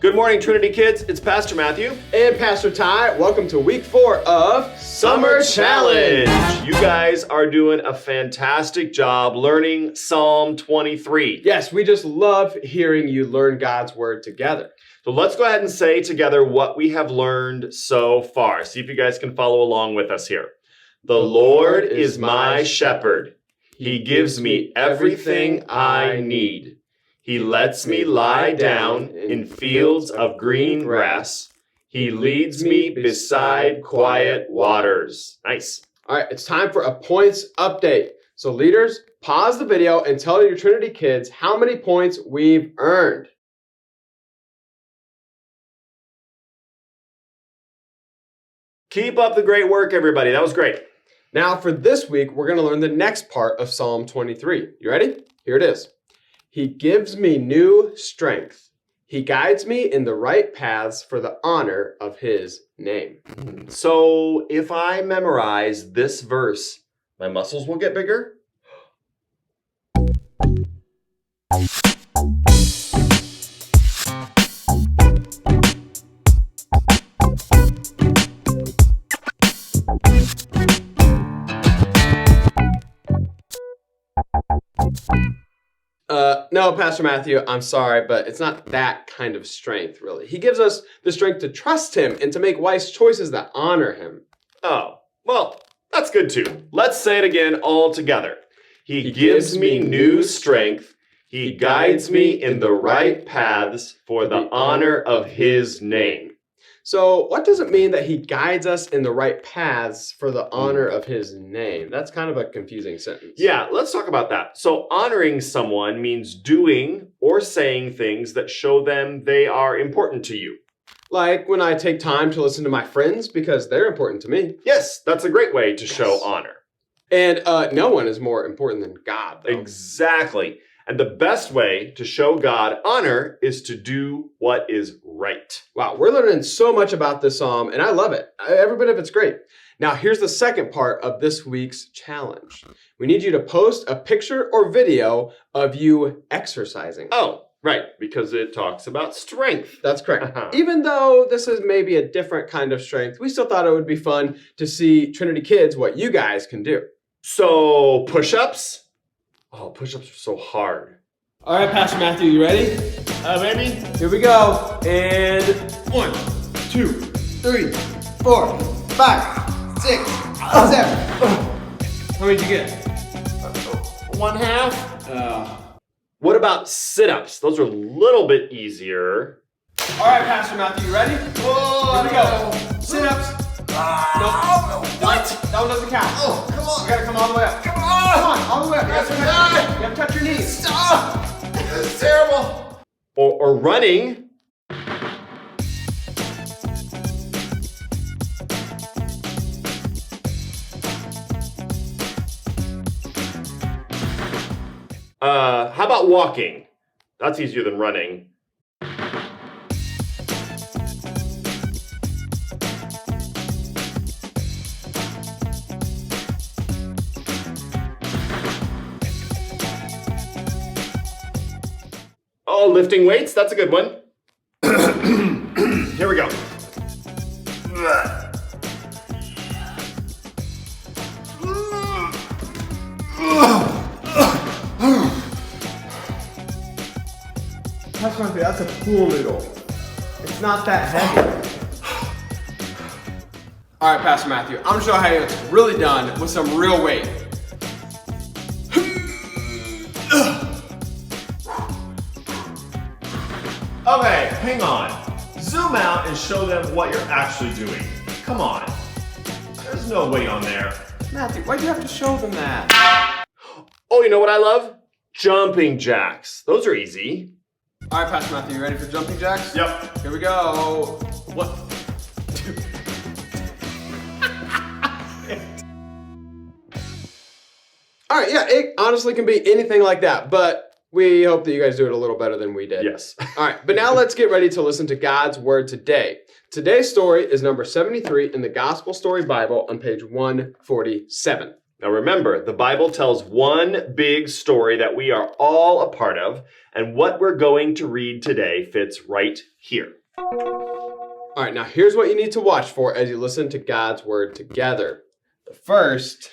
Good morning, Trinity kids. It's Pastor Matthew. And Pastor Ty. Welcome to week 4 of Summer Challenge. You guys are doing a fantastic job learning Psalm 23. Yes, we just love hearing you learn God's Word together. So let's go ahead and say together what we have learned so far. See if you guys can follow along with us here. The Lord is my shepherd. He gives me everything I need. He lets me lie down in fields of green grass. He leads me beside quiet waters. Nice. All right, it's time for a points update. So leaders, pause the video and tell your Trinity kids how many points we've earned. Keep up the great work, everybody. That was great. Now for this week, we're going to learn the next part of Psalm 23. You ready? Here it is. He gives me new strength. He guides me in the right paths for the honor of his name. So if I memorize this verse, my muscles will get bigger? No, Pastor Matthew, I'm sorry, but it's not that kind of strength, really. He gives us the strength to trust him and to make wise choices that honor him. Oh, well, that's good too. Let's say it again all together. He gives me new strength. He guides me in the right paths for the honor of his name. So what does it mean that he guides us in the right paths for the honor of his name? That's kind of a confusing sentence. Yeah, let's talk about that. So honoring someone means doing or saying things that show them they are important to you. Like when I take time to listen to my friends because they're important to me. Yes, that's a great way to show honor. And no one is more important than God, though. Exactly. And the best way to show God honor is to do what is right. Wow, we're learning so much about this psalm, and I love it. Every bit of it's great. Now, here's the second part of this week's challenge. We need you to post a picture or video of you exercising. Oh, right, because it talks about strength. That's correct. Even though this is maybe a different kind of strength, we still thought it would be fun to see Trinity kids what you guys can do. So, push-ups? Oh, push-ups are so hard. All right, Pastor Matthew, you ready? Maybe? Here we go. And 1, 2, 3, 4, 5, 6, 7. How many did you get? 1/2. What about sit-ups? Those are a little bit easier. All right, Pastor Matthew, you ready? Whoa, here we go. Sit-ups. No. What? That one doesn't count. Oh, come on. You gotta come all the way up. Come on. Come on, all the way up. You have to touch your knees. Stop. This is terrible. Or running. How about walking? That's easier than running. Oh, lifting weights, that's a good one. Here we go. That's a pool noodle. It's not that heavy. All right, Pastor Matthew, I'm gonna show how it's really done with some real weight. Okay, hang on. Zoom out and show them what you're actually doing. Come on. There's no weight on there. Matthew, why'd you have to show them that? Oh, you know what I love? Jumping jacks. Those are easy. All right, Pastor Matthew, you ready for jumping jacks? Yep. Here we go. 1, 2. All right, yeah, it honestly can be anything like that, but we hope that you guys do it a little better than we did. Yes. All right, but now let's get ready to listen to God's Word today. Today's story is number 73 in the Gospel Story Bible on page 147. Now remember, the Bible tells one big story that we are all a part of, and what we're going to read today fits right here. All right, now here's what you need to watch for as you listen to God's word together. The first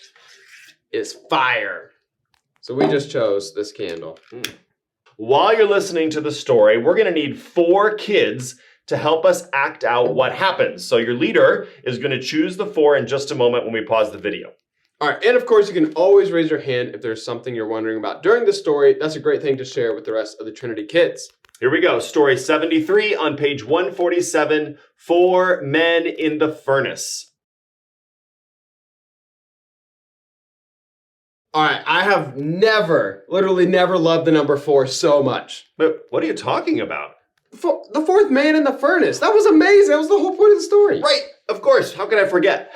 is fire. So we just chose this candle. While you're listening to the story, we're going to need 4 kids to help us act out what happens. So your leader is going to choose the 4 in just a moment when we pause the video. All right, and of course, you can always raise your hand if there's something you're wondering about during the story. That's a great thing to share with the rest of the Trinity kids. Here we go. Story 73 on page 147, 4 Men in the Furnace. All right, I have literally never loved the number 4 so much. But what are you talking about? The 4th man in the furnace. That was amazing. That was the whole point of the story. Right, of course. How could I forget?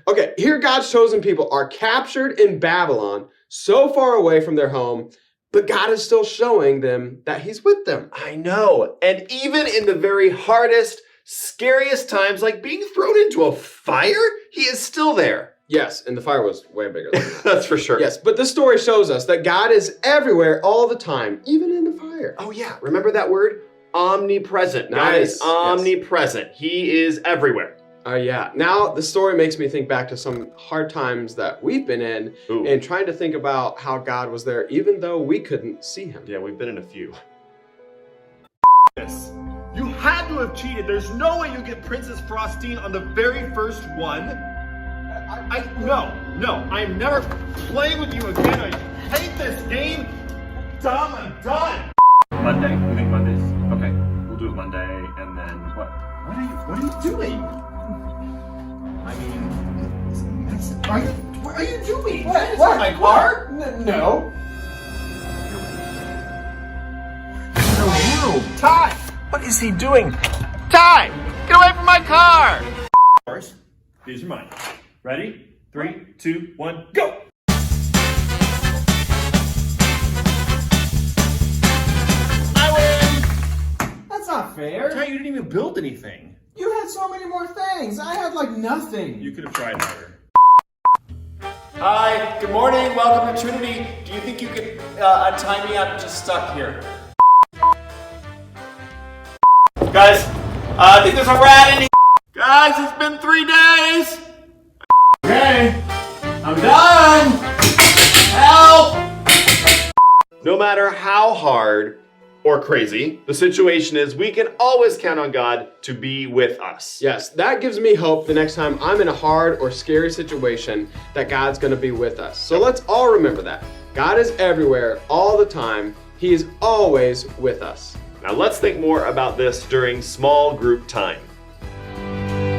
Okay, here God's chosen people are captured in Babylon, so far away from their home, but God is still showing them that he's with them. I know. And even in the very hardest, scariest times, like being thrown into a fire, he is still there. Yes, and the fire was way bigger than that. That's for sure. Yes, but this story shows us that God is everywhere all the time, even in the fire. Oh yeah, remember that word? Omnipresent. God Nice. is omnipresent. Yes. He is everywhere. Yeah. Now the story makes me think back to some hard times that we've been in and trying to think about how God was there even though we couldn't see him. Yeah, we've been in a few. You had to have cheated. There's no way you get Princess Frostine on the very first one. No, I'm never playing with you again. I hate this game. Dumb, I'm done. Monday? You think Monday's? Okay, we'll do it Monday, and then what? What are you doing? I mean, What are you doing? What? My car? No. No, Ty! What is he doing? Ty! Get away from my car! these are mine. Ready? 3, 2, 1, go! That's not fair. Ty, you didn't even build anything. You had so many more things. I had like nothing. You could have tried harder. Hi, good morning, welcome to Trinity. Do you think you could untie me? I'm just stuck here. Guys, I think there's a rat in here. Guys, it's been 3 days. Okay, I'm done. Help! No matter how hard or crazy the situation is, we can always count on God to be with us. Yes, that gives me hope the next time I'm in a hard or scary situation that God's going to be with us. So let's all remember that. God is everywhere all the time. He is always with us. Now let's think more about this during small group time.